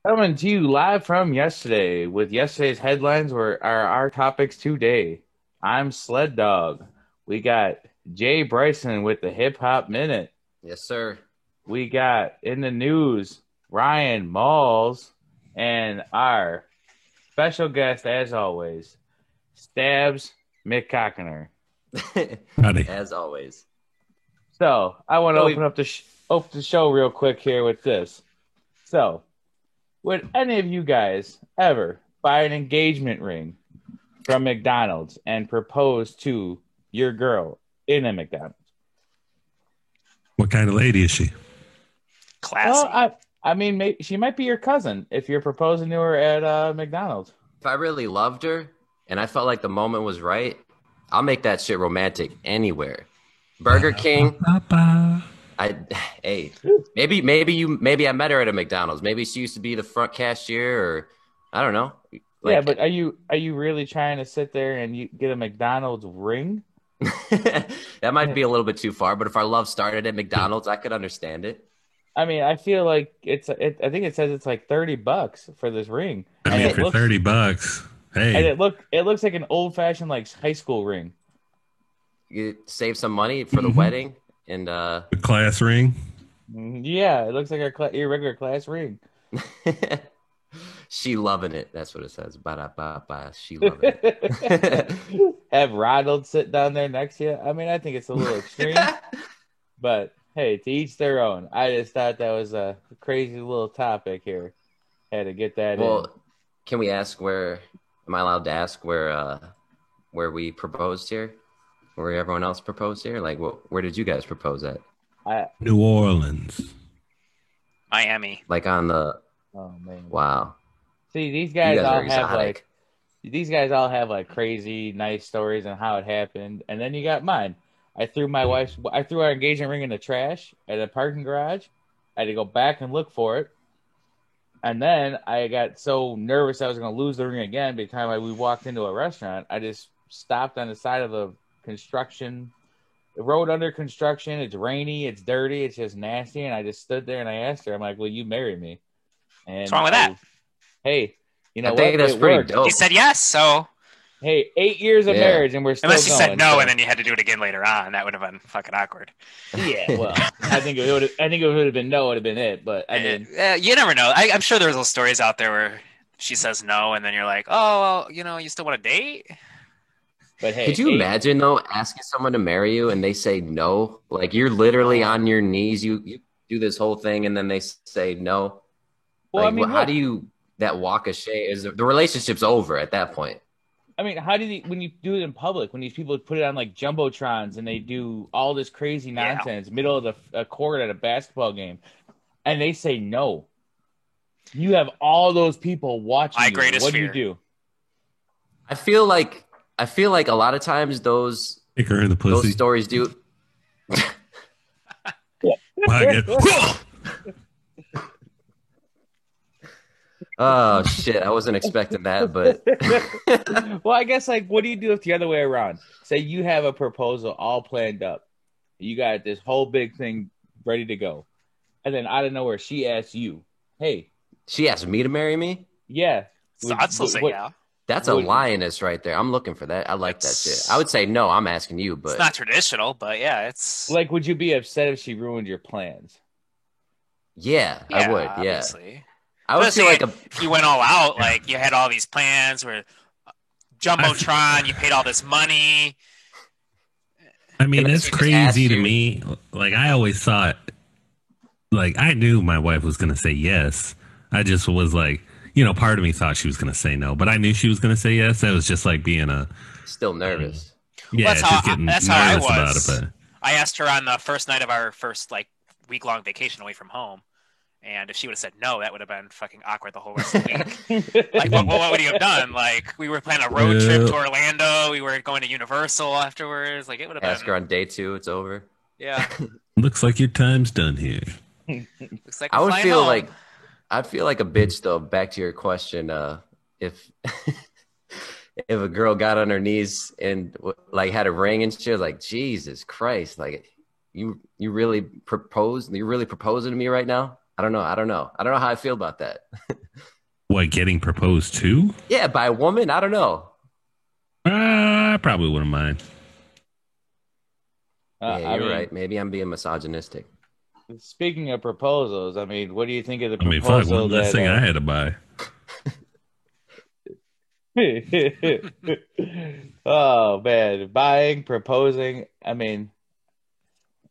Coming to you live from yesterday with yesterday's headlines were are our topics today. I'm Sled Dog. We got Jay Bryson with the Hip Hop Minute. Yes, sir. We got in the news Ryan Malls and our special guest, as always, Stabs McCockiner. Howdy. As always. So I want to So open we up open the show real quick here with this. So, would any of you guys ever buy an engagement ring from McDonald's and propose to your girl in a McDonald's? What kind of lady is she? Well, Classy. I mean, she might be your cousin if you're proposing to her at McDonald's. if I really loved her and I felt like the moment was right, I'll make that shit romantic anywhere. Burger King. Ba-ba-ba-ba. I hey, maybe I met her at a McDonald's. Maybe she used to be the front cashier, or I don't know. Yeah, Like but are you really trying to sit there and you get a McDonald's ring? that might be a little bit too far, but if our love started at McDonald's, I could understand it. I mean, I feel like I think it says it's like $30 for this ring, I and mean, it for looks $30, and hey, it looks like an old fashioned like high school ring. You save some money for the Mhm. wedding and the class ring. Yeah, it looks like your regular class ring. she loving it. That's what it says. Ba-da-ba-ba. She loving it. Have Ronald sit down there next to you. I mean, I think it's a little extreme, but hey, to each their own. I just thought that was a crazy little topic here. Had to get that in. Well, can we ask where? Am I allowed to ask where we proposed here? Where everyone else proposed here? Like, where did you guys propose at? I New Orleans. Miami. Like on the oh man. wow. See, You guys are exotic. these guys all have like crazy nice stories on how it happened, and then you got mine. I threw our engagement ring in the trash at a parking garage. I had to go back and look for it. And then I got so nervous I was going to lose the ring again. By the time we walked into a restaurant, I just stopped on the side of a construction road under construction. It's rainy, it's dirty, it's just nasty. And I just stood there and I asked her, I'm like, "Will you marry me?" What's And wrong with that? hey, you I know think what? that's It pretty worked. dope. You said yes, so Hey, 8 years of Yeah. marriage and we're still unless you said going. no So and then you had to do it again later on, that would have been fucking awkward. yeah, well, I think it would have been no, would have been it. But I mean, You never know. I'm sure there's those stories out there where she says no and then you're like, oh, well, you still want to date? but hey, Could you imagine though asking someone to marry you and they say no? Like you're literally on your knees. You do this whole thing and then they say no. well, I Like mean, how look, do you that walk of shame? Is the relationship's over at that point? I mean, how did when you do it in public, when these people put it on like jumbotrons and they do all this crazy Yeah. nonsense, middle of the court at a basketball game, and they say no, you have all those people watching My you. greatest What do you fear. do? I feel like a lot of times Kick her in the those pussy. stories do. I Oh shit! I wasn't expecting that, but Well, I guess like, what do you do if the other way around? Say you have a proposal all planned up, you got this whole big thing ready to go, and then out of nowhere she asks you, "Hey, she asked me to marry me. yeah, So I'd still say yeah. That's a Would- lioness right there. I'm looking for that. I like that It's- shit. I would say no. I'm asking you, It's but not traditional, but yeah, it's like, would you be upset if she ruined your plans?" yeah, I would. Yeah, obviously. I would feel like a. If you went all out, like you had all these plans where Jumbotron, you paid all this money. mean, And then it's she just asked crazy to you- me. Like, I always thought, like, I knew my wife was going to say yes. I just was like, part of me thought she was going to say no, but I knew she was going to say yes. That was just like being Still nervous. yeah, That's just getting that's how I nervous about was. it. But I asked her on the first night of our first like week-long vacation away from home, and if she would have said no, that would have been fucking awkward the whole rest of the week. Like, what would you have done? Like, we were planning a road trip to Orlando. We were going to Universal afterwards. Like, it would have Ask her been. on day 2. It's over. Yeah, looks like your time's done here. looks like I we're would flying feel home. like I'd feel like a bitch though. Back to your question, if if a girl got on her knees and like had a ring and shit, like Jesus Christ, like you really proposed? You're really proposing to me right now? I don't know how I feel about that. What, getting proposed to? Yeah, by a woman. I don't know. I probably wouldn't mind. Yeah, you're right. Maybe I'm being misogynistic. Speaking of proposals, I mean, what do you think of the I mean, proposal? fuck, one less thing I had to buy. Oh man, buying, proposing. I mean,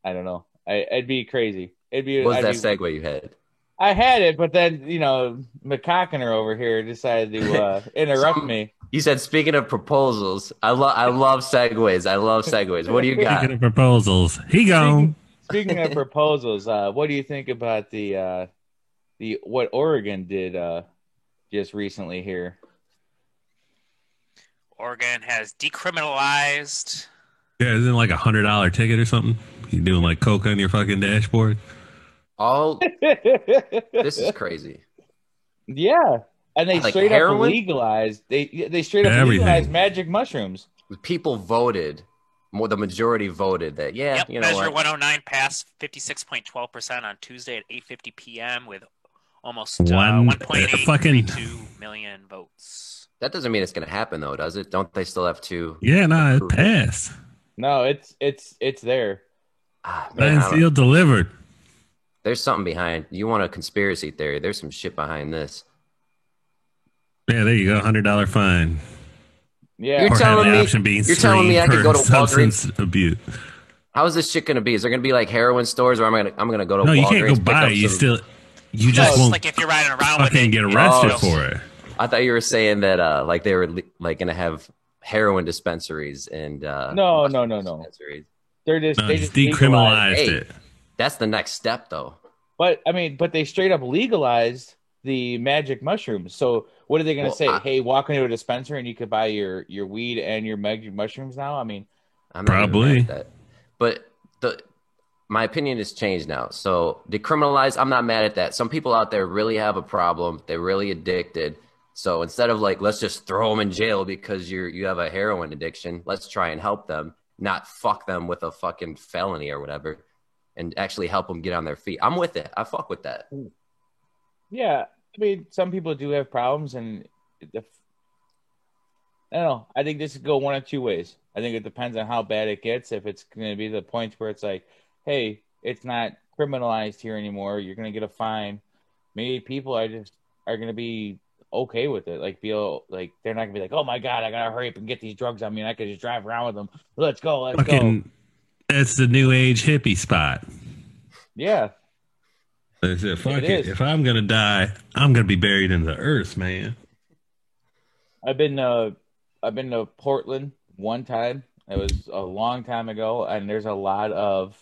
I don't know. It'd be crazy. It'd be. What was that segue you had? I had it, but then McCockiner over here decided to interrupt me. You said, speaking of proposals, I love segues. I love segues. What do you got? Speaking of proposals, he gone. Speaking of proposals, what do you think about the what Oregon did just recently here? Oregon has decriminalized. Yeah, isn't it like $100 ticket or something? You doing like coke on your fucking dashboard? This is crazy. Yeah. And they like straight heroin? up legalized. They straight up Everything. legalized magic mushrooms. People voted. The majority voted that. Yeah, Yep, you know Measure what? 109 passed 56.12% on Tuesday at 8:50 p.m. with almost Fucking 1.832 million votes. That doesn't mean it's going to happen, though, does it? Don't they still have to? Yeah, no, it passed. No, it's there. Man, Signed, sealed, delivered. there's something behind. You want a conspiracy theory? There's some shit behind this. Yeah, there you go. $100 fine. Yeah. You're Or telling have the me- option being you're telling me I screened could go for to Walgreens? substance abuse. How is this shit going to be? Is there going to be like heroin stores, or I'm gonna go to No, Walgreens? you can't go pick buy up it. You some- still, you No, just it's won't like if you're riding around with fucking it, get you arrested know, for it. I thought you were saying that like they were like going to have heroin dispensaries and No. dispensaries. They're just No, they just just legalized. decriminalized Hey. it. That's the next step, though. But I mean, but they straight up legalized the magic mushrooms. So what are they going to Well, say? Hey, walk into a dispensary and you could buy your weed and your magic mushrooms now. I mean, I'm not even Probably. mad at that. But my opinion has changed now. So decriminalize, I'm not mad at that. Some people out there really have a problem. They're really addicted. So instead of like, let's just throw them in jail because you have a heroin addiction, let's try and help them, not fuck them with a fucking felony or whatever, and actually help them get on their feet. I'm with it. I fuck with that. yeah. I mean, some people do have problems, and I don't know. I think this could go one of two ways. I think it depends on how bad it gets. If it's going to be the point where it's like, hey, it's not criminalized here anymore, you're going to get a fine. Maybe people are going to be okay with it. Like, feel like they're not going to be like, oh my God, I got to hurry up and get these drugs on me and I could just drive around with them. Let's go. Fucking, that's the new age hippie spot. Yeah. They said, fuck It it. is. If I'm going to die, I'm going to be buried in the earth, man. I've been to Portland one time. It was a long time ago, and there's a lot of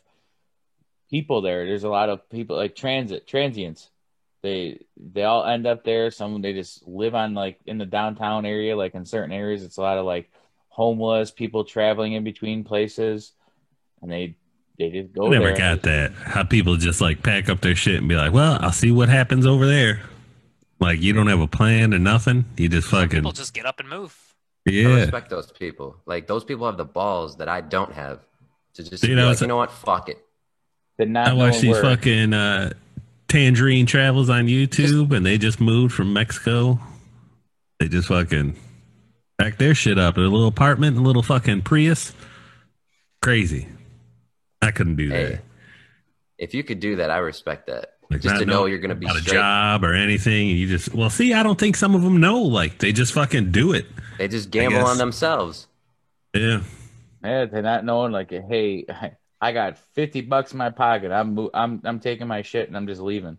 people there. There's a lot of people like transients. They all end up there. Some they just live on like in the downtown area, like in certain areas. It's a lot of like homeless people traveling in between places, and they just go I never there. got that. How people just like pack up their shit and be like, well, I'll see what happens over there. Like you don't have a plan or nothing. You just fucking, people just get up and move. I yeah. respect those people. Like, those people have the balls that I don't have to just You be know, like, it's- you know what? Fuck it. But not I watch knowing these where. fucking Tangerine Travels on YouTube, and they just moved from Mexico. They just fucking pack their shit up in a little apartment, a little fucking Prius. Crazy. I couldn't do that. Hey, if you could do that, I respect that. Like, Just not to know knowing you're going to be about a straight. job or anything. You just, well, see, I don't think some of them know. Like, they just fucking do it. They just gamble guess. on themselves. Yeah. Yeah, they're not knowing like, hey, I got $50 in my pocket. I'm taking my shit and I'm just leaving.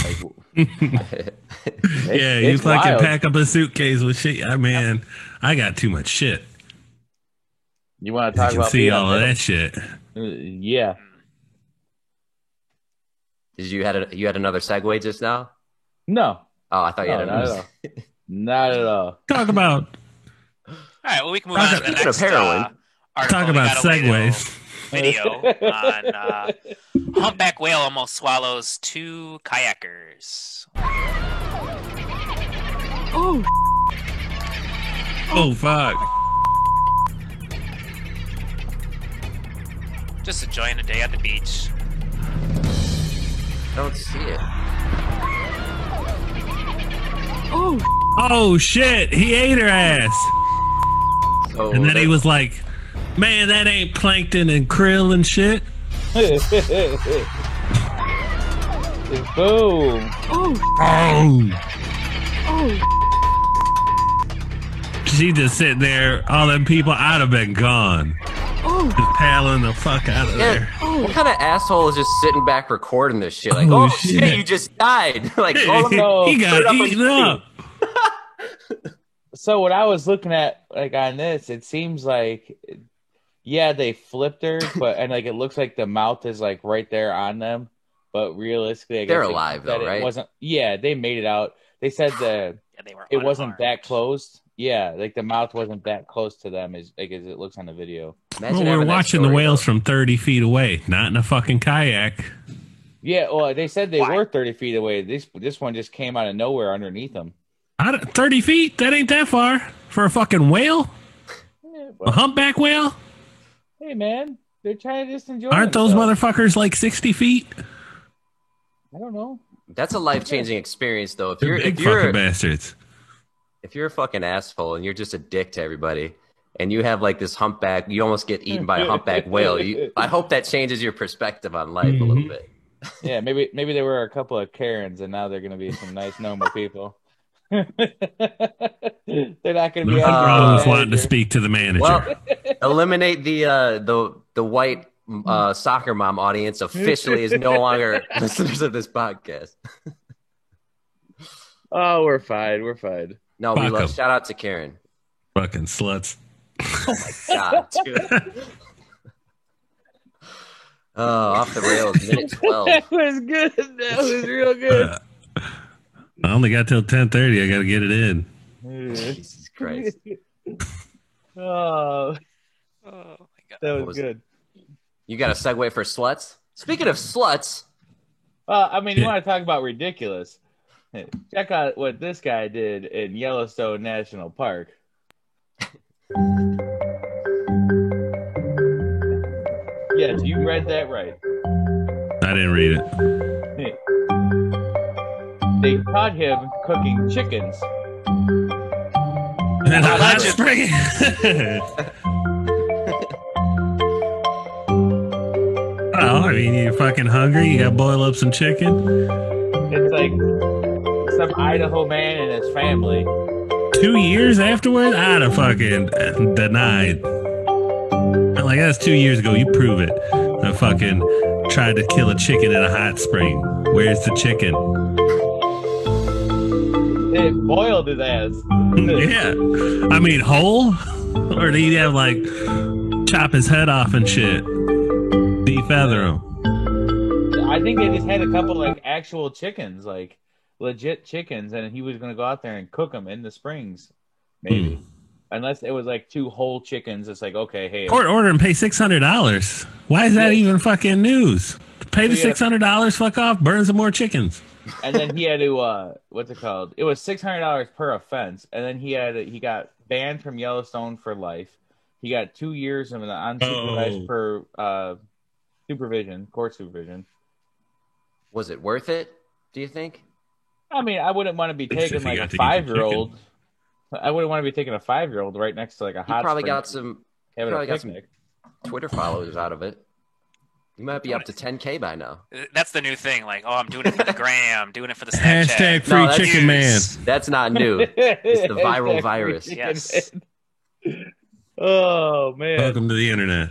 Like, Yeah, you it's fucking wild. pack up a suitcase with shit. Man, I got too much shit. You want to You talk can about see being all on of the- that shit. Yeah. Did you had another segue just now? No. Oh, I thought you No, had not at another. all. Not at all. Talk about All right, well, we can move on to the Speaking of next heroin, article. talk We about got a little segues. Video on humpback whale almost swallows 2 kayakers. Oh fuck! Just enjoying a day at the beach. I don't see it. Oh shit, he ate her ass. So And then he was like, man, that ain't plankton and krill and shit. Boom. Oh. She just sitting there, all them people, I'd have been gone. Just paddling the fuck out of there. What kind of asshole is just sitting back recording this shit? Like, Oh, oh, shit. shit, you just died. Like, oh, no. He got eaten up. So what I was looking at, like on this, it seems like, yeah, they flipped her, but and like it looks like the mouth is like right there on them, but realistically, I guess They're they alive, said though, right? It wasn't. Yeah, they made it out. They said They were it wasn't unharmed. that close. Yeah, like the mouth wasn't that close to them as like as it looks on the video. Imagine Well, we're having that watching the story, whales though. from 30 feet away, not in a fucking kayak. Yeah, well, they said they Why? were 30 feet away. This one just came out of nowhere underneath them. 30 feet? That ain't that far for a fucking whale? Yeah, A well, humpback whale? hey man, they're trying to just enjoy. Aren't those themselves. motherfuckers like 60 feet? I don't know. That's a life-changing experience, though. If They're you're, big if you're, fucking bastards. if you're a fucking asshole and you're just a dick to everybody, and you have like this humpback, you almost get eaten by a humpback whale. I hope that changes your perspective on life a little bit. Yeah, maybe they were a couple of Karens, and now they're going to be some nice, normal people. They're not going to Nothing be. wrong with manager. wanting to speak to the manager. Well, eliminate the white soccer mom audience officially is no longer listeners of this podcast. Oh, we're fine. We're fine. No, we Fuck love. 'em. Shout out to Karen. Fucking sluts. God, dude. Oh, off the rails, minute 12. That was good. That was real good. I only got till 10:30. I got to get it in. Jesus Christ. Oh, Oh my god. that was- was good. You got a segue for sluts? Speaking of sluts, I mean, you want to talk about ridiculous? Check out what this guy did in Yellowstone National Park. Yes, you read that right. I didn't read it. They caught him cooking chickens. And a hot Legend. spring. Oh, I mean, you're fucking hungry. You got to boil up some chicken. It's like some Idaho man and his family. 2 years afterwards, I'd have fucking denied. I'm like, that's 2 years ago. You prove it. I fucking tried to kill a chicken in a hot spring. Where's the chicken? It boiled his ass. Yeah. I mean, whole? Or did he have, like, chop his head off and shit? Defeather him? I think they just had a couple like actual chickens, like legit chickens, and he was gonna go out there and cook them in the springs, maybe. Unless it was like two whole chickens, it's like okay, hey, Order and pay $600. Why is that even fucking news? Pay the Yeah. $600, fuck off, burn some more chickens. and then he had to what's it called? It was $600 per offense, and then he got banned from Yellowstone for life. He got 2 years of an unsupervised court supervision. was it worth it, do you think? I mean, I wouldn't want to be At least taking if he like got a to eat the 5-year-old. I wouldn't want to be taking a 5-year-old right next to like a He hot probably spring got some having a probably got some picnic. Twitter followers out of it. You might be up to 10K by now. That's the new thing. Like, oh, I'm doing it for the gram, doing it for the Snapchat. Hashtag free No, that's chicken man. News. That's not new. It's the viral Exactly. virus. Yes. Oh man. Welcome to the internet.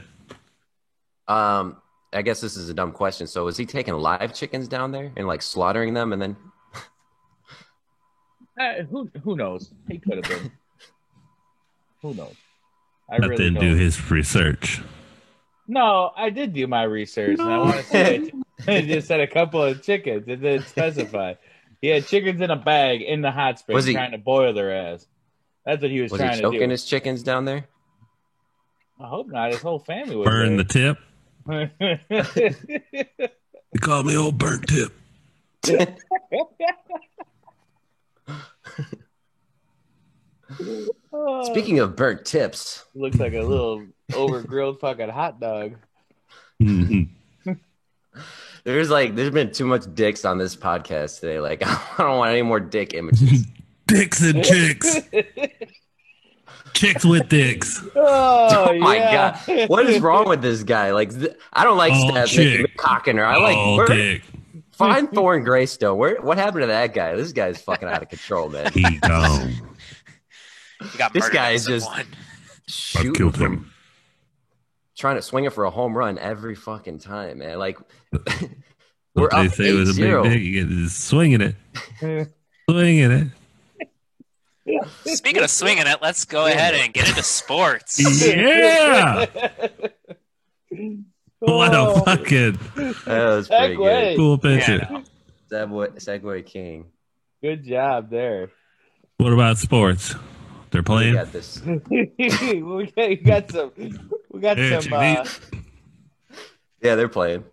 I guess this is a dumb question. So is he taking live chickens down there and like slaughtering them and then Who knows? He could have been. Who knows? I But really then don't. do his research. No, I did do my research, and I want to say it just said a couple of chickens. It didn't specify. He had chickens in a bag in the hot spring, Was he- trying to boil their ass. That's what he was was trying he to choking do. his chickens down there? I hope not. His whole family was Burn the there. tip. They call me old burnt tip. Oh, Speaking of burnt tips, looks like a little over grilled fucking hot dog. Mhm. there's been too much dicks on this podcast today. Like I don't want any more dick images. Dicks and chicks. Chicks with dicks. Oh my yeah. god, what is wrong with this guy? Like, I don't like Stab cocking her. I like dick. Find Thorne Greystone. What happened to that guy? This guy's fucking out of control, man. He gone. He got This guy murdered is in just one. I've killed him. trying to swing it for a home run every fucking time, man. Like, What they say was a big dick. You get swinging it. Swinging it. Speaking of swinging it, let's go ahead and get into sports. Yeah. What a fucking That was pretty good. cool picture. Yeah. Segway King. Good job there. What about sports? They're We playing. got this. We got some. We got Yeah, some. Yeah, they're playing.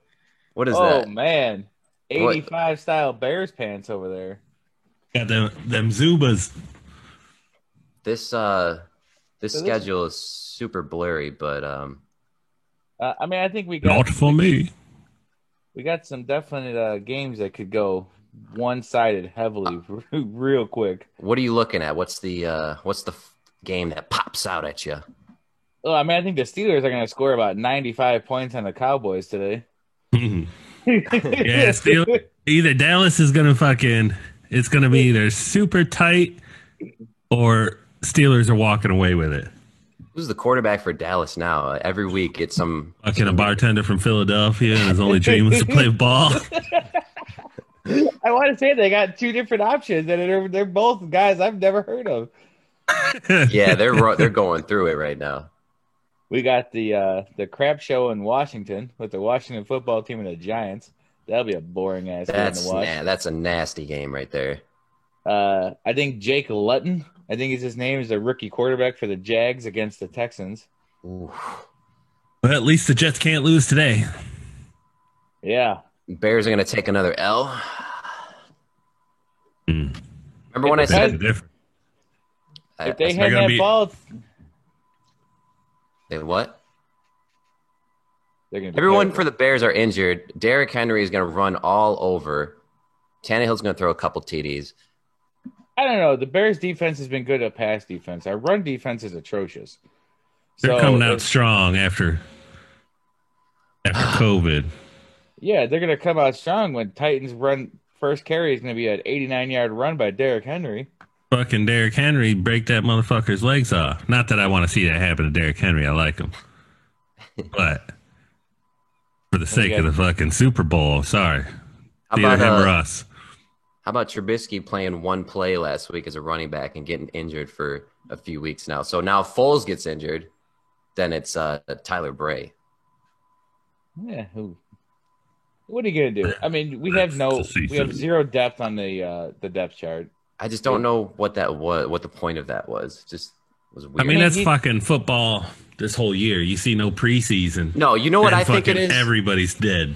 What is Oh that? man, 85 style Bears pants over there. Got them Zubas. This schedule is super blurry, but I mean, I think we Not got for me. we got some definite games that could go one-sided heavily real quick. what are you looking at? What's the game that pops out at you? Well, I mean, I think the Steelers are going to score about 95 points on the Cowboys today. Yeah, still either Dallas is gonna it's gonna be either super tight or Steelers are walking away with it. Who's the quarterback for Dallas now? Every week it's some Fucking a bartender from Philadelphia and his only dream was to play ball. I want to say they got two different options, and they're both guys I've never heard of. Yeah, they're going through it right now. We got the crap show in Washington with the Washington football team and the Giants. That'll be a boring ass game to watch. That's a nasty game right there. I think Jake Luton, I think his name, is a rookie quarterback for the Jags against the Texans. Ooh. Well, at least the Jets can't lose today. Yeah. Bears are going to take another L. Mm. Remember when I said If they they're had gonna that be- ball, what? they're going to be Everyone terrible. for the Bears are injured. Derrick Henry is going to run all over. Tannehill's going to throw a couple TDs. I don't know. The Bears defense has been good at pass defense. Our run defense is atrocious. They're So coming out if- strong after COVID. Yeah, they're going to come out strong when Titans run. First carry is going to be an 89-yard run by Derrick Henry. Fucking Derrick Henry break that motherfucker's legs off. Not that I want to see that happen to Derrick Henry. I like him. But for the sake of the fucking Super Bowl, sorry. How Either about, him or us. How about Trubisky playing one play last week as a running back and getting injured for a few weeks now? So now if Foles gets injured, then it's Tyler Bray. Yeah, what are you going to do? I mean, we have zero depth on the depth chart. I just don't know what the point of that was. Just was weird. I mean, that's fucking football this whole year. You see no preseason. No, you know what And I think it fucking is? Everybody's dead.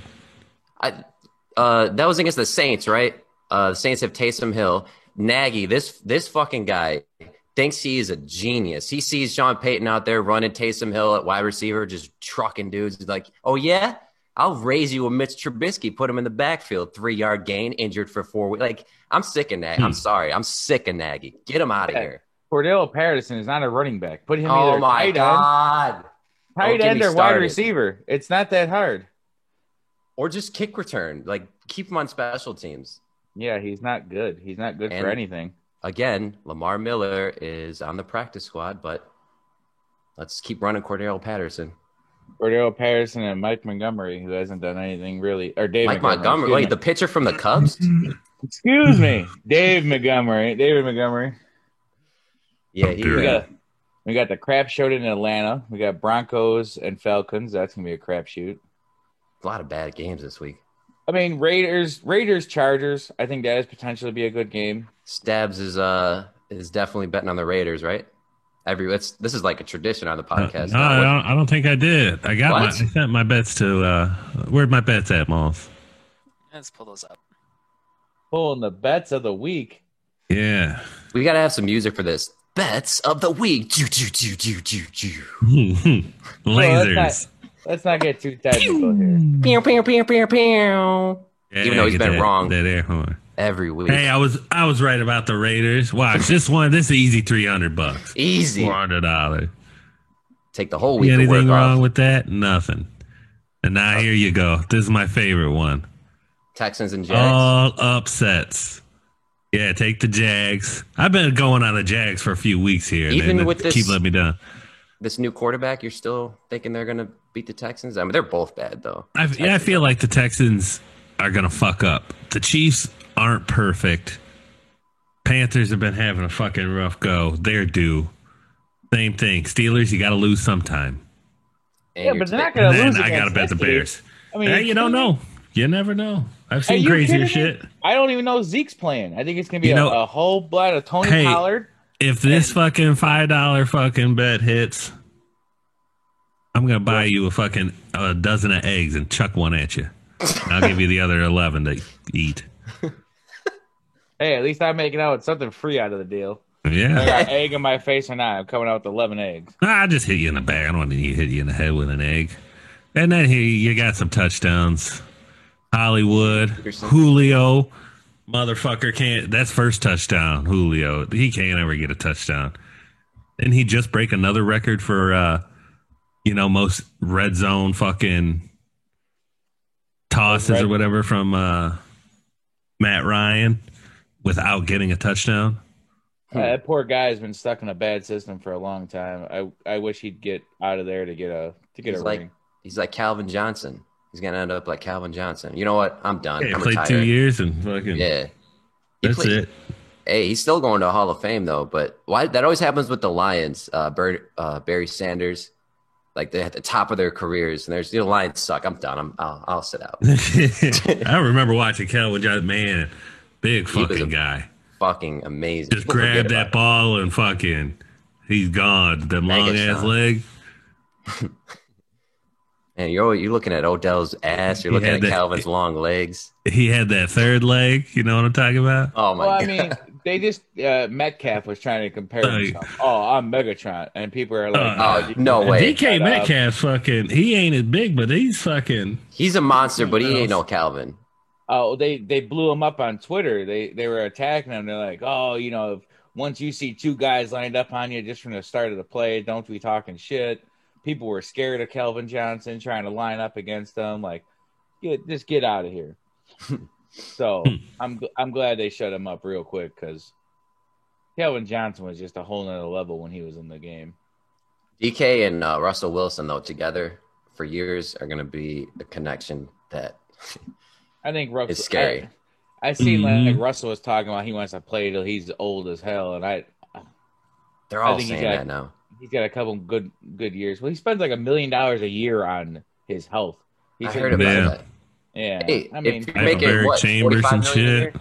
That was against the Saints, right? The Saints have Taysom Hill. Nagy, this fucking guy thinks he is a genius. He sees Sean Payton out there running Taysom Hill at wide receiver, just trucking dudes. He's like, oh, yeah? I'll raise you a Mitch Trubisky, put him in the backfield, 3-yard gain, injured for 4 weeks. Like, I'm sick of Nagy. I'm sorry. I'm sick of Nagy. Get him out of here. Cordell Patterson is not a running back. Put him Oh, either my God. tight Don't get end me or wide started. receiver. It's not that hard. Or just kick return. Like, keep him on special teams. Yeah, he's not good. He's not good for anything. Again, Lamar Miller is on the practice squad, but let's keep running Cordell Patterson. Cordell Patterson and Mike Montgomery, who hasn't done anything really, or Dave Mike Montgomery. Wait, the pitcher from the Cubs? Excuse me, David Montgomery. Yeah, We got the crap show in Atlanta. We got Broncos and Falcons. That's gonna be a crapshoot. a lot of bad games this week. I mean, Raiders, Chargers. I think that is potentially be a good game. Stabs is definitely betting on the Raiders, right? This is like a tradition on the podcast. No, I don't think I did. I sent my bets to where'd my bets at, Moss? Let's pull those up. Pulling the bets of the week. Yeah. We gotta have some music for this. Bets of the week. Choo, choo, choo, choo, choo, choo. Lasers. Let's not get too technical here. Pew, pew, pew, pew, pew. Yeah, Even though he's get been that, wrong. That air horn. every week. Hey, I was right about the Raiders. Watch this one. This is easy $300. Easy. $400. Take the whole week. Anything to work wrong off. with that? Nothing. And now here you go. This is my favorite one. Texans and Jags. All upsets. Yeah, take the Jags. I've been going on the Jags for a few weeks here. Even and with this, keep letting me down. This new quarterback, you're still thinking they're going to beat the Texans? I mean, they're both bad, though. I feel like the Texans are going to fuck up. The Chiefs aren't perfect. Panthers have been having a fucking rough go. They're due. Same thing. Steelers, you got to lose sometime. Yeah, but they're not going to lose. I got to bet the Bears. I mean, hey, you don't know. You never know. I've seen crazier shit. I don't even know Zeke's playing. I think it's going to be a whole lot of Tony Pollard. If this fucking $5 fucking bet hits, I'm going to buy you a dozen of eggs and chuck one at you. I'll give you the other 11 to eat. Hey, at least I'm making out with something free out of the deal. Yeah. I got egg in my face or not. I'm coming out with 11 eggs. I just hit you in the back. I don't want to hit you in the head with an egg. And then here you got some touchdowns. Hollywood, Julio, motherfucker can't. That's first touchdown. Julio, he can't ever get a touchdown. Didn't he just break another record for, most red zone fucking tosses or whatever from Matt Ryan without getting a touchdown? That poor guy has been stuck in a bad system for a long time. I wish he'd get out of there to get a ring. He's like Calvin Johnson. He's gonna end up like Calvin Johnson. You know what? I'm done. Yeah, I'm played retired. 2 years and fucking That's it. Hey, he's still going to Hall of Fame though. But why? That always happens with the Lions. Barry Sanders, like they're at the top of their careers, and the Lions suck. I'm done. I'll sit out. I remember watching Calvin Johnson. Man, big fucking guy. Fucking amazing. Just grab that ball and fucking, he's gone. That long ass leg. And you're looking at Odell's ass. You're looking at Calvin's long legs. He had that third leg. You know what I'm talking about? Oh my god! I mean, they just Metcalf was trying to compare himself. Oh, I'm Megatron, and people are like, no way. DK Metcalf fucking. He ain't as big, but he's fucking. He's a monster, but he ain't no Calvin. Oh, they blew him up on Twitter. They were attacking him. They're like, if once you see two guys lined up on you just from the start of the play, don't be talking shit. People were scared of Calvin Johnson trying to line up against them. Like, just get out of here. So I'm glad they shut him up real quick because Calvin Johnson was just a whole nother level when he was in the game. DK and Russell Wilson, though, together for years are going to be a connection that I think Russell is scary. I seen like Russell was talking about he wants to play till he's old as hell, and they're all saying that now. He's got a couple good years. Well, he spends like $1 million a year on his health. I heard about that. Yeah, hey, I mean, if you're making what, Chambers and shit.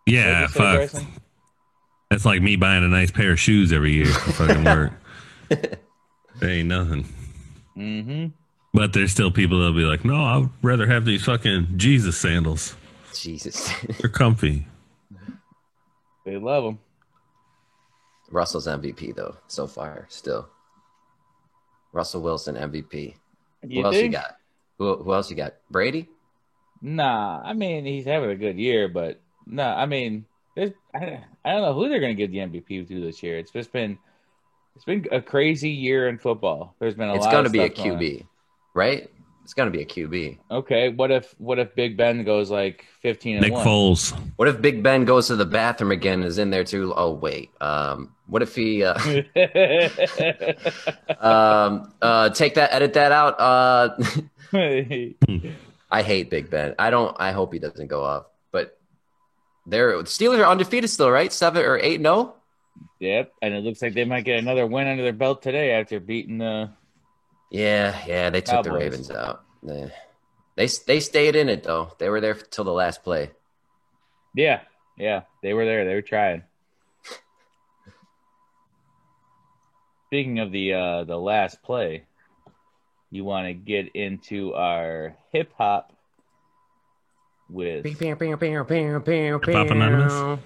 Yeah, fuck. That's like me buying a nice pair of shoes every year for fucking work. There ain't nothing. Mm-hmm. But there's still people that'll be like, no, I'd rather have these fucking Jesus sandals. Jesus, they're comfy. They love them. Russell's MVP though so far still. Russell Wilson MVP. Who else you got? Who else you got? Brady? Nah, I mean he's having a good year, but I mean I don't know who they're going to give the MVP to this year. It's been a crazy year in football. There's been It's going to be a QB, right? It's going to be a QB. Okay, what if Big Ben goes like 15-1? Nick Foles. What if Big Ben goes to the bathroom again and is in there too? Oh wait. What if he take that, edit that out? I hate Big Ben. I hope he doesn't go off. But Steelers are undefeated still, right? 7 or 8-0? Yep, and it looks like they might get another win under their belt today after beating the Yeah, they took the Ravens out. They stayed in it though. They were there till the last play. Yeah, they were there. They were trying. Speaking of the last play, you want to get into our hip hop with Hip Hop Anonymous.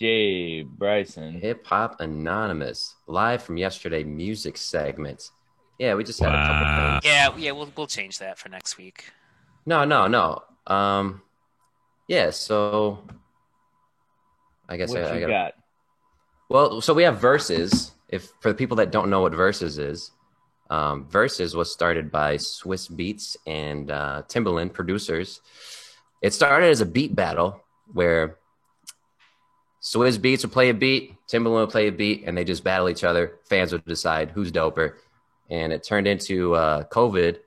Jay Bryson. Hip Hop Anonymous, live from yesterday music segment. Yeah, we just had a couple things. Yeah, we'll change that for next week. No. Yeah, Yeah, so I guess What I you got. got? Well, so we have Versus. If for the people that don't know what Versus is, Versus was started by Swiss Beats and Timbaland producers. It started as a beat battle where Swiss Beats would play a beat, Timbaland would play a beat, and they just battle each other. Fans would decide who's doper. And it turned into COVID.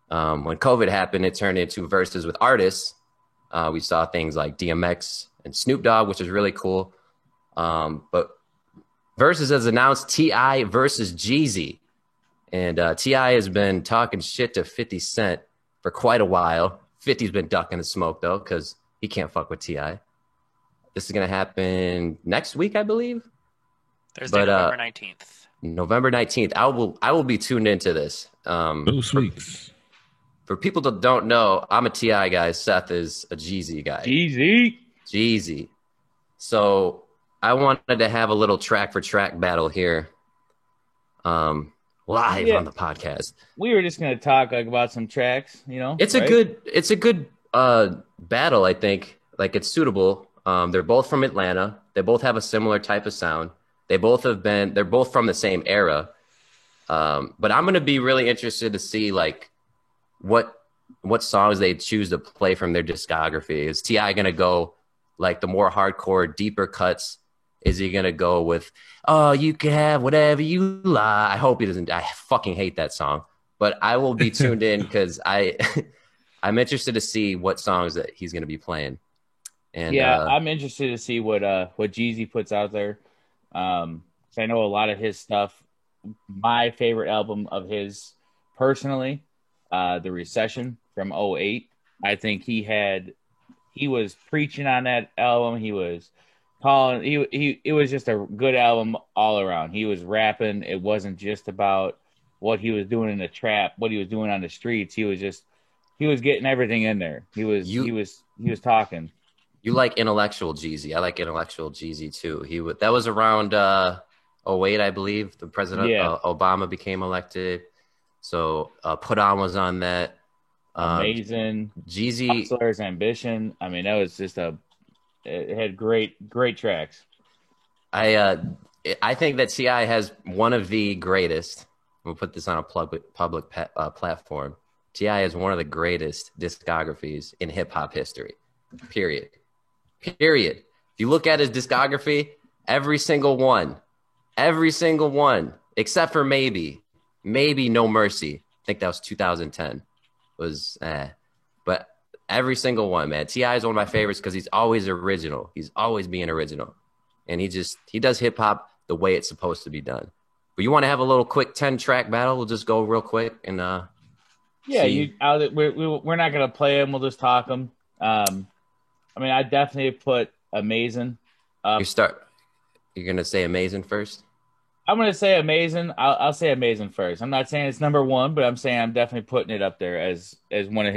When COVID happened, it turned into verses with artists. We saw things like DMX and Snoop Dogg, which is really cool. But Versus has announced T.I. versus Jeezy. And T.I. has been talking shit to 50 Cent for quite a while. 50's been ducking the smoke, though, because he can't fuck with T.I. This is going to happen next week, I believe. Thursday, November 19th. November 19th. I will be tuned into this. Those weeks. For people that don't know, I'm a T.I. guy. Seth is a Jeezy guy. Jeezy. So I wanted to have a little track for track battle here. Live on the podcast. We were just going to talk about some tracks, It's a good battle, I think. Like, it's suitable. They're both from Atlanta. They both have a similar type of sound. They're both from the same era. But I'm going to be really interested to see like what songs they choose to play from their discography. Is T.I. going to go like the more hardcore, deeper cuts? Is he going to go with, oh, you can have whatever you like? I hope he doesn't. I fucking hate that song. But I will be tuned in because I'm interested to see what songs that he's going to be playing. And I'm interested to see what Jeezy puts out there. 'Cause I know a lot of his stuff. My favorite album of his, personally, The Recession from 2008. I think he was preaching on that album. He was it was just a good album all around. He was rapping. It wasn't just about what he was doing in the trap, what he was doing on the streets. He was getting everything in there. He was talking. You like intellectual Jeezy. I like intellectual Jeezy too. That was around 2008, I believe. The president Obama became elected. So Put On was on that. Amazing. Jeezy. Hustler's Ambition. I mean, that was just it had great tracks. I think that T.I. has one of the greatest. We'll put this on a public platform. T.I. has one of the greatest discographies in hip hop history. Period. If you look at his discography, every single one, except for maybe No Mercy. I think that was 2010. But every single one, man. T.I. is one of my favorites because he's always original. He's always being original. And he does hip hop the way it's supposed to be done. But you want to have a little quick 10-track battle? We'll just go real quick and we're not gonna play them. We'll just talk them. I mean, I definitely put Amazing. You're gonna say Amazing first? I'm gonna say Amazing. I'll say Amazing first. I'm not saying it's number one, but I'm saying I'm definitely putting it up there as one of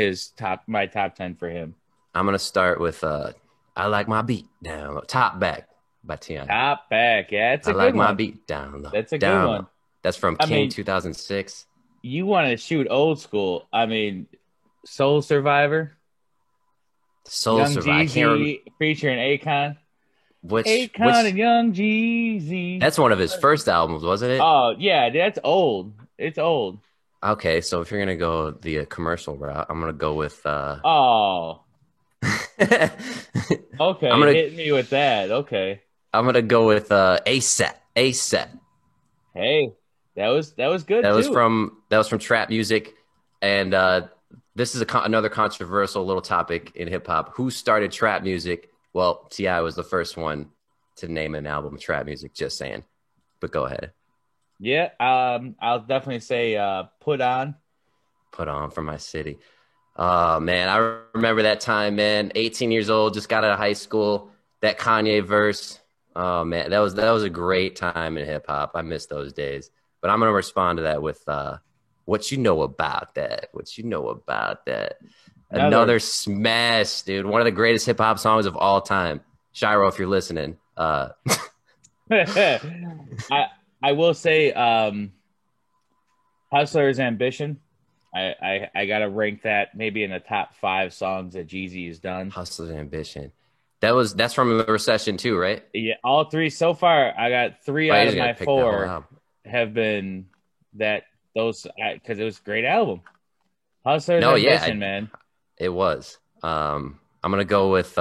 my top 10 for him. I'm gonna start with I Like My Beat Down, Top Back by T.I. Top Back, yeah, it's a good one. I Like My Beat Down. That's a good one. That's from King 2006. You want to shoot old school? I mean, Soul Survivor. Young Jeezy featuring Akon. Akon and Young Jeezy. That's one of his first albums, wasn't it? Oh yeah, that's old. It's old. Okay, so if you're gonna go the commercial route, I'm gonna go with. Oh. Okay, hit me with that. Okay. I'm gonna go with ASAP. Hey, that was good. That was from Trap Music, and this is another controversial little topic in hip hop. Who started trap music? Well, T.I. was the first one to name an album trap music. Just saying, but go ahead. Yeah, I'll definitely say Put On. Put On from my city. Oh man, I remember that time, man. 18 years old, just got out of high school. That Kanye verse. Oh man, that was a great time in hip hop. I miss those days. But I'm gonna respond to that with what you know about that. Another smash, dude. One of the greatest hip hop songs of all time. Shiro, if you're listening. I will say Hustler's Ambition. I gotta rank that maybe in the top 5 songs that Jeezy has done. Hustle and Ambition. That's from the Recession too, right? Yeah, all 3 so far. I got 3 Oh, out you of just gotta my pick that whole 4 album. have been those because it was a great album. Hustler's No, Ambition, yeah, man. it was. I'm gonna go with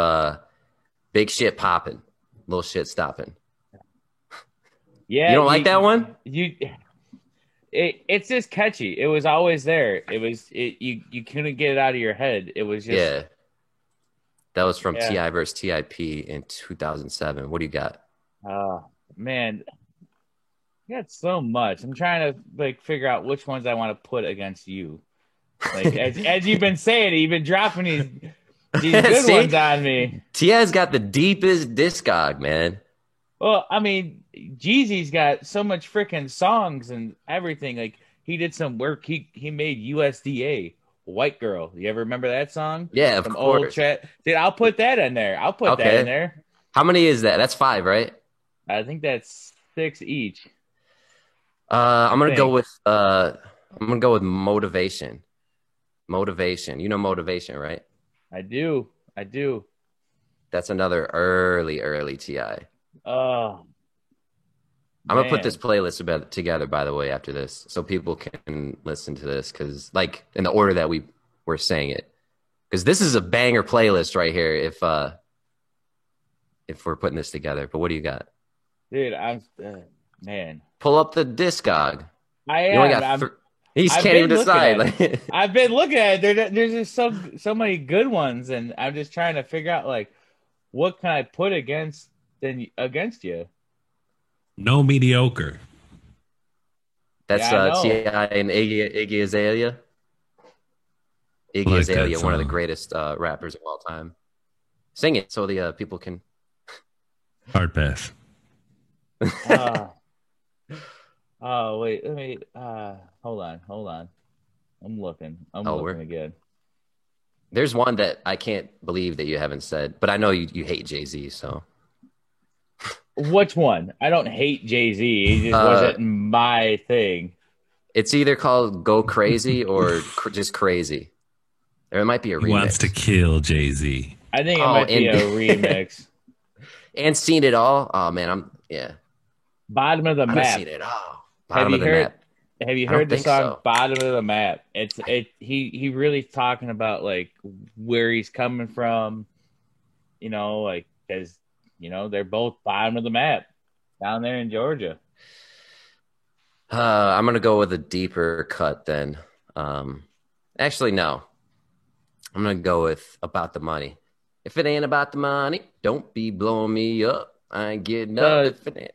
Big Shit Poppin', Little Shit Stoppin'. Yeah, You don't like that one? It's just catchy. It was always there. You couldn't get it out of your head. It was just Yeah, that was from yeah. Ti versus Tip in 2007. What do you got? Oh man, I got so much. I'm trying to like figure out which ones I want to put against you. Like as you've been saying, you've been dropping these good See, ones on me. Ti's got the deepest discog, man. Well, I mean, Jeezy's got so much freaking songs and everything. Like he did some work. He made USDA White Girl. You ever remember that song? Yeah, of Some old course. chat. Dude, I'll put that in there. I'll put that in Okay. there. How many is that? That's 5, right? I think that's 6 each. I'm I gonna go think. with Motivation. Motivation. You know Motivation, right? I do. I do. That's another early Ti. Oh I'm gonna put this man. playlist together, by the way, after this, so people can listen to this, because like in the order that we were saying it, because this is a banger playlist right here. If we're putting this together, but what do you got? Dude, man. Pull up the Discog. I You only am. got I'm he I've can't even been looking decide. at it. Like, I've been looking at it. There's just so many good ones, and I'm just trying to figure out like what can I put against you. No mediocre. that's Yeah, I Ti know. and Iggy Azalea. I Iggy like that Azalea, one of the song. greatest rappers of all time. Sing it so the people can. Hard pass. Uh, oh wait, let me. Hold on. I'm looking. I'm Oh, looking again. there's one that I can't believe that you haven't said, but I know you hate Jay-Z, so Which one? I don't hate Jay Z. He just uh, wasn't my thing. it's either called Go Crazy or just Crazy. Or it might be a He wants to remix. kill Jay-Z. I think it Oh, might be a and remix. and Seen It All. Oh man, Bottom of the I haven't map. seen it all. Have Bottom you of the heard? map. Have you I don't heard the think song so. "Bottom of the Map"? He really talking about like where he's coming from. Like because they're both bottom of the map down there in Georgia. I'm gonna go with a deeper cut then. Actually, no. I'm gonna go with About the Money. If it ain't about the money, don't be blowing me up. I ain't getting up So if it ain't.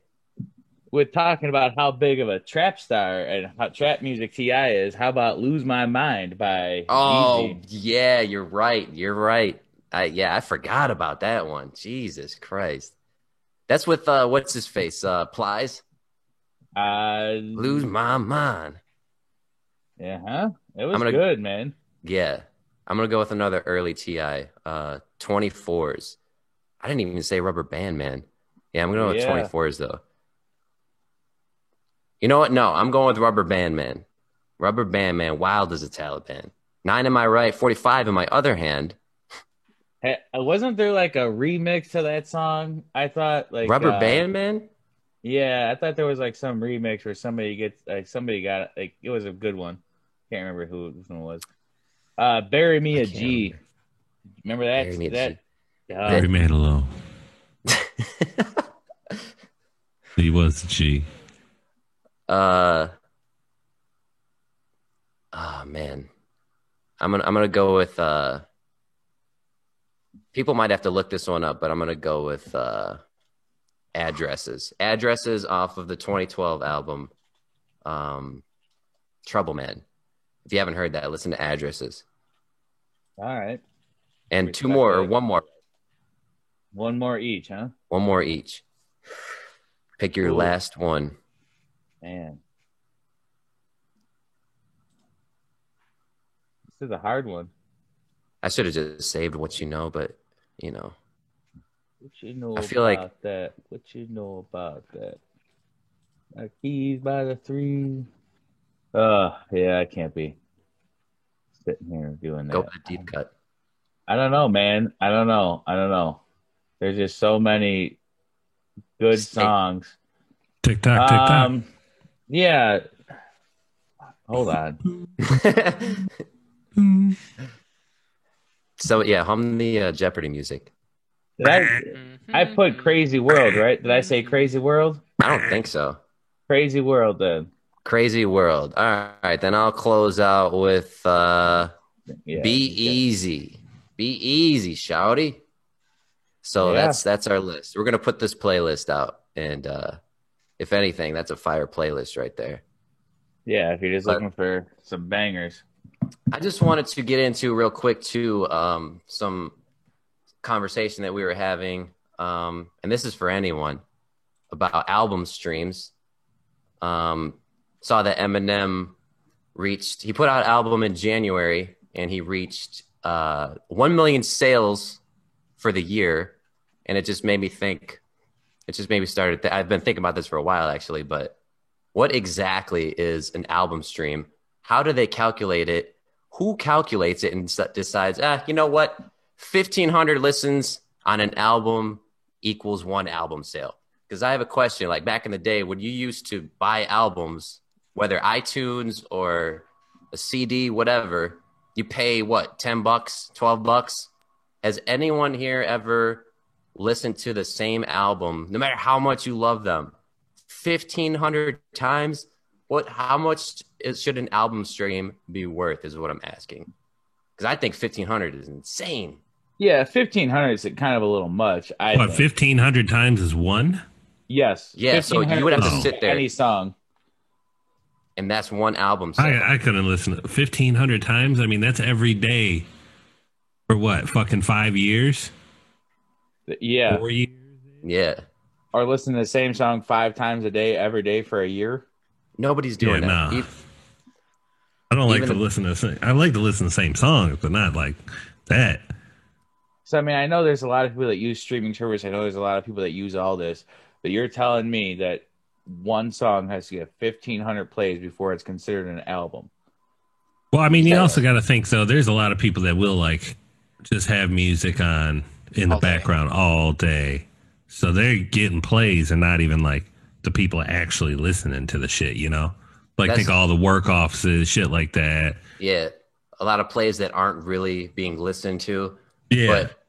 with talking about how big of a trap star and how trap music Ti is, how about "Lose My Mind" by Oh Jeezy? yeah, you're right. You're right. I forgot about that one. Jesus Christ. That's with what's his face? Plies. Uh, Lose my mind. yeah, huh? It I'm was gonna good, man. yeah. I'm gonna go with another early Ti. 24s. I didn't even say Rubber Band, man. Yeah, I'm gonna go with Yeah. 24s though. You know what? No, I'm going with Rubber Band Man. Rubber Band Man, wild as a Taliban. 9 in my right, 45 in my other hand. Wasn't there like a remix to that song? I thought Rubber Band Man? yeah, I thought there was like some remix where somebody got like it was a good one. Can't remember who this one was. Bury Me I a can't G. remember. Remember Bury me a that? G. Every man alone. He was a G. uh oh man. I'm gonna go with people might have to look this one up, but I'm gonna go with addresses. Addresses off of the 2012 album Trouble Man. If you haven't heard that, listen to Addresses. All right. And two Respect more or that. one more. One more each, huh? One more each. Pick your Ooh. last one. Man. This is a hard one. I should have just saved what you know, but you know. What you know I feel about like that? What you know about that? Keys by the 3. Yeah, it can't be. sitting here doing Go that. with the deep cut. I don't know, man. I don't know. There's just so many good songs. Tick tock, tick tock. Yeah. Hold on. So yeah, hum the Jeopardy music. I put Crazy World, right? Did I say Crazy World? I don't think so. Crazy World, then. Crazy World. All right, then I'll close out with Be Easy. Be easy, shouty. So that's our list. We're gonna put this playlist out, and if anything, that's a fire playlist right there. Yeah, if you're just looking for some bangers. I just wanted to get into real quick too some conversation that we were having, and this is for anyone, about album streams. Saw that Eminem he put out an album in January, and he reached 1 million sales for the year, and it just made me think. It just made me start. I've been thinking about this for a while, actually, but what exactly is an album stream? How do they calculate it? Who calculates it and decides, you know what? 1,500 listens on an album equals one album sale. Because I have a question. Like back in the day, when you used to buy albums, whether iTunes or a CD, whatever, you pay what, $10, $12? Has anyone here ever listened to the same album, no matter how much you love them, 1,500 times? How much should an album stream be worth is what I'm asking. Because I think 1,500 is insane. Yeah, 1,500 is kind of a little much. What, 1,500 times is one? Yes. Yeah, so you would have to sit there. Any song. And that's one album. I couldn't listen to 1,500 times. I mean, that's every day for what? Fucking 5 years? Yeah. 4 years? Yeah. Or listen to the same song 5 times a day, every day for a year? Nobody's doing that. Nah. I don't like to listen to. I like to listen to the same songs, but not like that. So I mean, I know there's a lot of people that use streaming service. I know there's a lot of people that use all this, but you're telling me that one song has to get 1,500 plays before it's considered an album. Well, I mean, you also got to think. So there's a lot of people that will like just have music on in the background all day, so they're getting plays and not even like the people actually listening to the shit, you know? Like think all the work offices, shit like that. Yeah. A lot of plays that aren't really being listened to. Yeah. But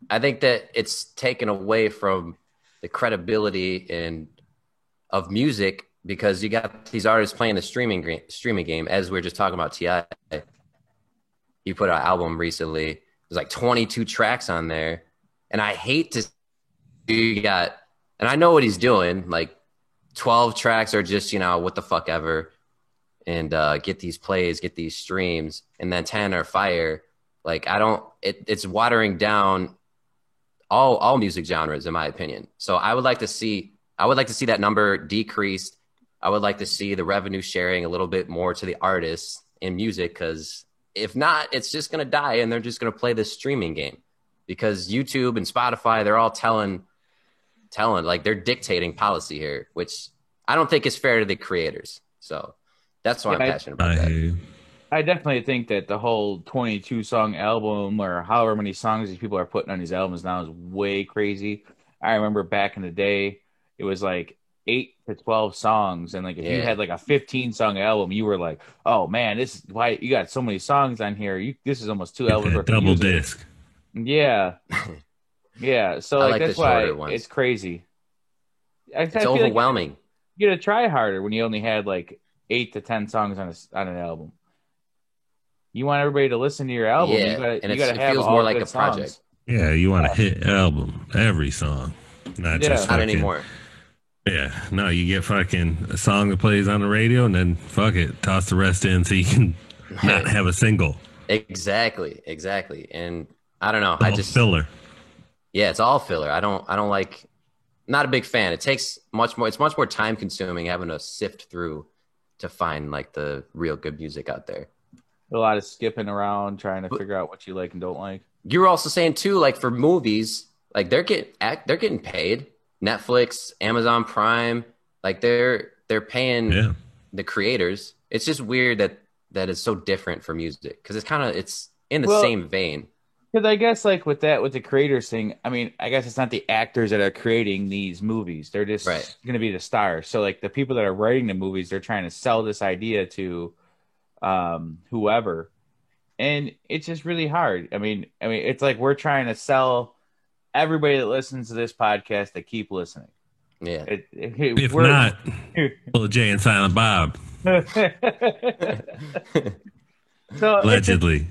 I think that it's taken away from the credibility of music, because you got these artists playing the streaming game, as we were just talking about T.I. He put out an album recently. There's like 22 tracks on there. And I hate to see and I know what he's doing. Like 12 tracks are just, what the fuck ever. And get these plays, get these streams. And then 10 are fire. Like it's watering down all music genres, in my opinion. So I would like to see that number decreased. I would like to see the revenue sharing a little bit more to the artists in music, because if not, it's just going to die and they're just going to play this streaming game, because YouTube and Spotify, they're all telling like they're dictating policy here, which I don't think is fair to the creators. So that's why I'm passionate about that. I definitely think that the whole 22 song album, or however many songs these people are putting on these albums now, is way crazy. I remember back in the day, it was like 8 to 12 songs. And like, if you had like a 15 song album, you were like, oh man, this is why you got so many songs on here. This is almost 2 albums worth of double music. disc. Yeah. Yeah. So like that's why it's crazy. It's overwhelming. Like you gotta try harder when you only had like 8 to 10 songs on an album. You want everybody to listen to your album. Yeah, you gotta have feels all more like a songs. project. Yeah, you want a hit album, every song, not just not fucking, anymore. Yeah, no, you get fucking a song that plays on the radio, and then fuck it, toss the rest in so you can not have a single. Exactly, and I don't know. It's filler. Yeah, it's all filler. I don't like. Not a big fan. It takes much more. It's much more time consuming having to sift through to find like the real good music out there. A lot of skipping around trying to figure out what you like and don't like. You were also saying too, like for movies, like they're getting paid. Netflix, Amazon Prime, like they're paying the creators. It's just weird that that is so different for music? Because it's in the Well, same vein. Because I guess like with the creators thing, I mean, I guess it's not the actors that are creating these movies. They're just Right. going to be the stars. So like the people that are writing the movies, they're trying to sell this idea to whoever. And it's just really hard. I mean, it's like we're trying to sell everybody that listens to this podcast to keep listening. Yeah. If not, Lil J and Silent Bob, So allegedly.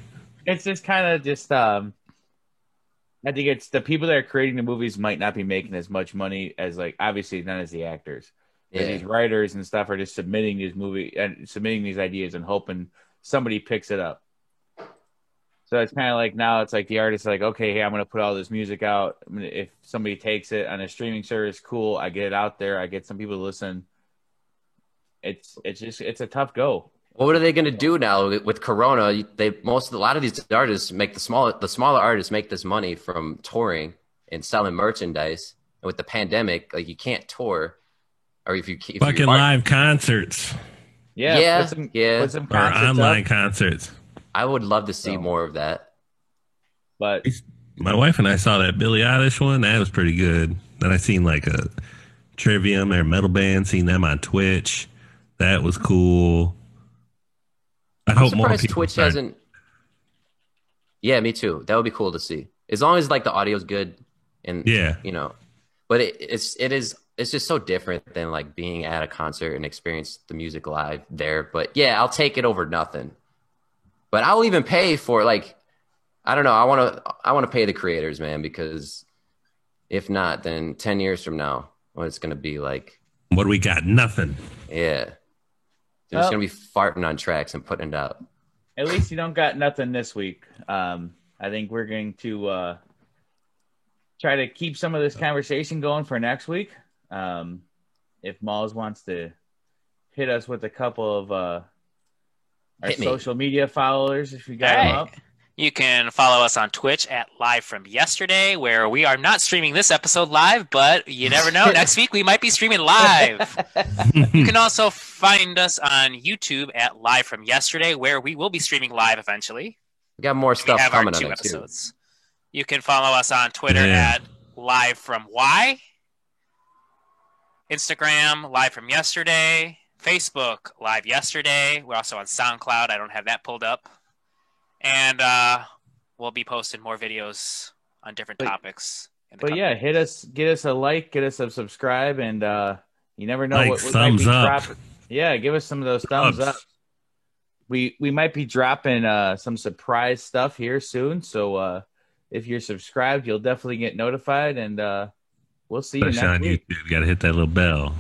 it's just kind of just I think it's the people that are creating the movies might not be making as much money as like obviously not as the actors. Yeah. These writers and stuff are just submitting these ideas and hoping somebody picks it up. So it's kind of like now it's like the artist like, okay, hey, I'm going to put all this music out. I mean, if somebody takes it on a streaming service, cool. I get it out there. I get some people to listen. It's a tough go. What are they going to do now with Corona? A lot of these artists make the smaller artists make this money from touring and selling merchandise. And with the pandemic, like you can't tour, or if Fucking you are, live concerts Yeah, put some or concerts online up, concerts. I would love to see So- more of that. but My wife and I saw that Billie Eilish one. That was pretty good. Then I seen like a Trivium or Metal Band. Seen them on Twitch. That was cool. I I'm hope more surprised people Twitch start- hasn't. Yeah, me too. That would be cool to see, as long as like the audio's good, and Yeah. But it's just so different than like being at a concert and experience the music live there. But yeah, I'll take it over nothing. But I'll even pay for like, I don't know. I want to pay the creators, man, because if not, then 10 years from now, what it's gonna be like? What do we got? Nothing. Yeah, they're Well- just gonna be farting on tracks and putting it out. at least you don't got nothing this week. I think we're going to try to keep some of this conversation going for next week. If Malls wants to hit us with a couple of our Hit me. social media followers, if you got Hey. them up. You can follow us on Twitch at Live From Yesterday, where we are not streaming this episode live, but you never know. Next week we might be streaming live. You can also find us on YouTube at Live From Yesterday, where we will be streaming live eventually. We got more We stuff have our coming on 2 it too. episodes. You can follow us on Twitter Yeah. at Live From Y, Instagram Live From Yesterday, Facebook Live Yesterday. We're also on SoundCloud. I don't have that pulled up. And we'll be posting more videos on different But- topics. In the But coming yeah, get us a like, get us a subscribe, and you never know Like, what might thumbs be up. dropping. Yeah, give us some of those thumbs up. We might be dropping some surprise stuff here soon. So if you're subscribed, you'll definitely get notified, and we'll see you Especially next on week. YouTube. You got to hit that little bell.